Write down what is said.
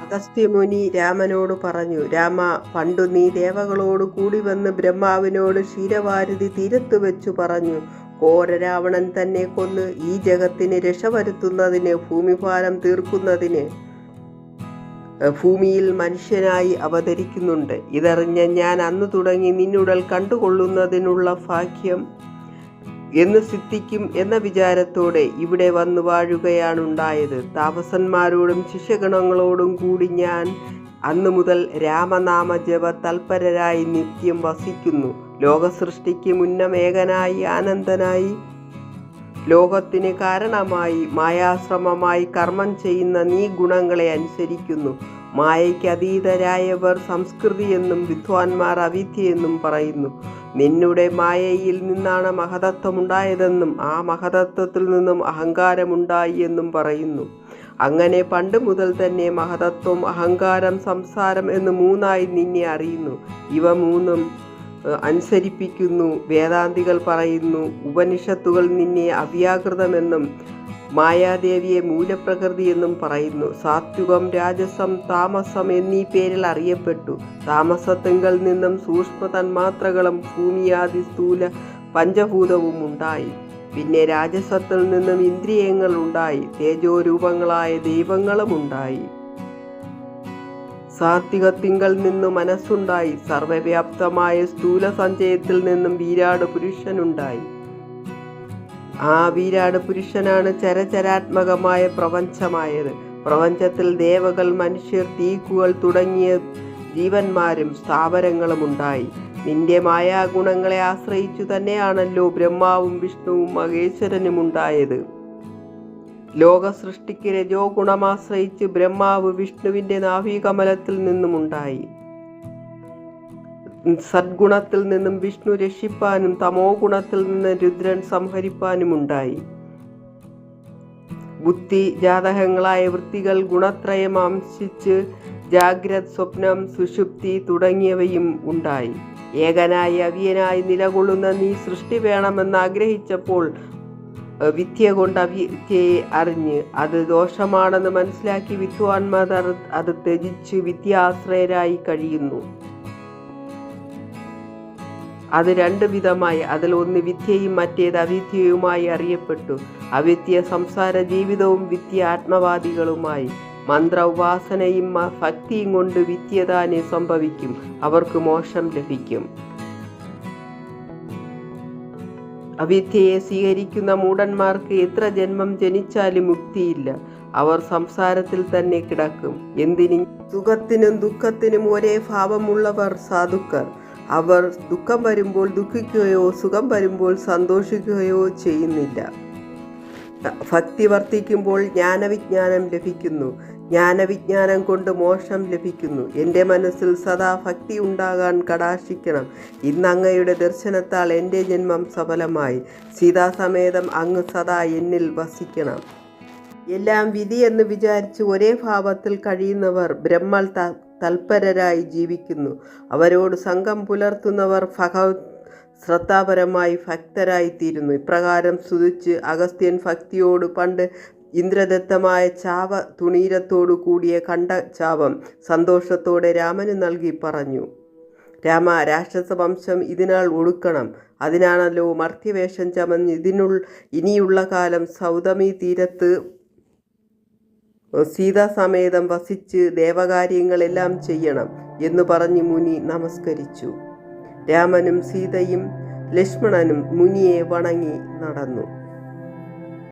അഗസ്ത്യമുനി രാമനോട് പറഞ്ഞു, രാമ, പണ്ടു നീ ദേവകളോട് കൂടി വന്ന് ബ്രഹ്മാവിനോട് ക്ഷീരവാരിധി തീരത്ത് വെച്ചു പറഞ്ഞു, ഘോര രാവണൻ തന്നെ കൊന്ന് ഈ ജഗത്തിന് രക്ഷ വരുത്തുന്നതിന്, ഭൂമിഭാരം തീർക്കുന്നതിന് ഭൂമിയിൽ മനുഷ്യനായി അവതരിക്കുന്നുണ്ട്. ഇതറിഞ്ഞ ഞാൻ അന്നു തുടങ്ങി നിന്നുടൽ കണ്ടുകൊള്ളുന്നതിനുള്ള ഭാഗ്യം എന്ന് സിദ്ധിക്കും എന്ന വിചാരത്തോടെ ഇവിടെ വന്നു വാഴുകയാണുണ്ടായത്. താപസന്മാരോടും ശിഷ്യഗണങ്ങളോടും കൂടി ഞാൻ അന്നു മുതൽ രാമനാമ ജപ തൽപരരായി നിത്യം വസിക്കുന്നു. ലോകസൃഷ്ടിക്ക് മുന്നമേകനായി ആനന്ദനായി ലോകത്തിന് കാരണമായി മായാശ്രമമായി കർമ്മം ചെയ്യുന്ന നീ ഗുണങ്ങളെ അനുസരിക്കുന്നു. മായയ്ക്ക് അതീതരായവർ സംസ്കൃതിയെന്നും വിദ്വാൻമാർ അവിദ്യയെന്നും പറയുന്നു. നിന്നുടെ മായയിൽ നിന്നാണ് മഹതത്വമുണ്ടായതെന്നും ആ മഹതത്വത്തിൽ നിന്നും അഹങ്കാരമുണ്ടായി എന്നും പറയുന്നു. അങ്ങനെ പണ്ട് മുതൽ തന്നെ മഹതത്വം, അഹങ്കാരം, സംസാരം എന്ന് മൂന്നായി നിന്നെ അറിയുന്നു. ഇവ മൂന്നും അനുസരിപ്പിക്കുന്നു. വേദാന്തികൾ പറയുന്നു, ഉപനിഷത്തുകൾ നിന്നെ അവ്യാകൃതമെന്നും മായാദേവിയെ മൂലപ്രകൃതി എന്നും പറയുന്നു. സാത്വികം, രാജസം, താമസം എന്നീ പേരിൽ അറിയപ്പെട്ടു. താമസത്തിങ്കൽ നിന്നും സൂക്ഷ്മ തന്മാത്രകളും ഭൂമിയാദി സ്ഥൂല പഞ്ചഭൂതവും ഉണ്ടായി. പിന്നെ രാജസത്തിൽ നിന്നും ഇന്ദ്രിയങ്ങൾ ഉണ്ടായി. തേജോരൂപങ്ങളായ ദൈവങ്ങളും ഉണ്ടായി. സാത്വികത്തിങ്കൽ നിന്നു മനസ്സുണ്ടായി. സർവവ്യാപ്തമായ സ്ഥൂല സഞ്ചയത്തിൽ നിന്നും വീരാട് പുരുഷനുണ്ടായി. ആ വീരാട് പുരുഷനാണ് ചരചരാത്മകമായ പ്രപഞ്ചമായത്. പ്രപഞ്ചത്തിൽ ദേവകൾ, മനുഷ്യർ, തീക്കുകൾ തുടങ്ങിയ ജീവന്മാരും സ്ഥാവരങ്ങളും ഉണ്ടായി. നിന്റെ മായാഗുണങ്ങളെ ആശ്രയിച്ചു തന്നെയാണല്ലോ ബ്രഹ്മാവും വിഷ്ണുവും മഹേശ്വരനും ഉണ്ടായത്. ലോക സൃഷ്ടിക്ക് രജോ ഗുണമാശ്രയിച്ച് ബ്രഹ്മാവ് വിഷ്ണുവിൻ്റെ നാഭീകമലത്തിൽ നിന്നുമുണ്ടായി. സദ്ഗുണത്തിൽ നിന്നും വിഷ്ണു രക്ഷിപ്പാനും തമോ ഗുണത്തിൽ നിന്ന് രുദ്രൻ സംഹരിപ്പാനുമുണ്ടായി. ബുദ്ധി ജാതകങ്ങളായ വൃത്തികൾ ഗുണത്രയം അംശിച്ച് ജാഗ്രത്, സ്വപ്നം, സുഷുപ്തി തുടങ്ങിയവയും ഉണ്ടായി. ഏകനായി അവിയനായി നിലകൊള്ളുന്ന നീ സൃഷ്ടി വേണമെന്ന് ആഗ്രഹിച്ചപ്പോൾ വിദ്യ കൊണ്ട് അവിദ്യയെ അറിഞ്ഞ് അത് ദോഷമാണെന്ന് മനസ്സിലാക്കി വിദ്വാൻമാർ അത് ത്യജിച്ച് വിദ്യാശ്രയരായി കഴിയുന്നു. അത് രണ്ടു വിധമായി. അതിൽ ഒന്ന് വിദ്യയും മറ്റേത് അവിദ്യയുമായി അറിയപ്പെട്ടു. അവിദ്യ സംസാര ജീവിതവും വിദ്യ ആത്മവാദികളുമായി. മന്ത്ര ഉപാസനയും ഭക്തിയും കൊണ്ട് വിദ്യ താനെ സംഭവിക്കും. അവർക്ക് മോക്ഷം ലഭിക്കും. അവിദ്യയെ സ്വീകരിക്കുന്ന മൂഢന്മാർക്ക് എത്ര ജന്മം ജനിച്ചാലും മുക്തിയില്ല. അവർ സംസാരത്തിൽ തന്നെ കിടക്കും. എന്തിനും സുഖത്തിനും ദുഃഖത്തിനും ഒരേ ഭാവമുള്ളവർ സാധുക്കർ. അവർ ദുഃഖം വരുമ്പോൾ ദുഃഖിക്കുകയോ സുഖം വരുമ്പോൾ സന്തോഷിക്കുകയോ ചെയ്യുന്നില്ല. ഭക്തി വർദ്ധിക്കുമ്പോൾ ജ്ഞാനവിജ്ഞാനം ലഭിക്കുന്നു. ജ്ഞാനവിജ്ഞാനം കൊണ്ട് മോക്ഷം ലഭിക്കുന്നു. എൻ്റെ മനസ്സിൽ സദാ ഭക്തി ഉണ്ടാകാൻ കടാക്ഷിക്കണം. ഇന്ന് അങ്ങയുടെ ദർശനത്താൽ എൻ്റെ ജന്മം സഫലമായി. സീതാസമേതം അങ്ങ് സദാ എന്നിൽ വസിക്കണം. എല്ലാം വിധിയെന്ന് വിചാരിച്ച് ഒരേ ഭാവത്തിൽ കഴിയുന്നവർ ബ്രഹ്മ തൽപരരായി ജീവിക്കുന്നു. അവരോട് സംഘം പുലർത്തുന്നവർ ഭഗവത് ശ്രദ്ധാപരമായി ഭക്തരായിത്തീരുന്നു. ഇപ്രകാരം സ്തുതിച്ച് അഗസ്ത്യൻ ഭക്തിയോട് പണ്ട് ഇന്ദ്രദത്തമായ ചാവ തുണീരത്തോടു കൂടിയ കണ്ട ചാപം സന്തോഷത്തോടെ രാമന് നൽകി പറഞ്ഞു, രാമ, രാക്ഷസവംശം ഇതിനാൽ ഒടുക്കണം. അതിനാണല്ലോ മർത്യവേഷം ചമഞ്ഞ് ഇനിയുള്ള കാലം സൗതമി തീരത്ത് സീതാസമേതം വസിച്ച് ദേവകാര്യങ്ങളെല്ലാം ചെയ്യണം എന്നു പറഞ്ഞ് മുനി നമസ്കരിച്ചു. രാമനും സീതയും ലക്ഷ്മണനും മുനിയെ വണങ്ങി നടന്നു.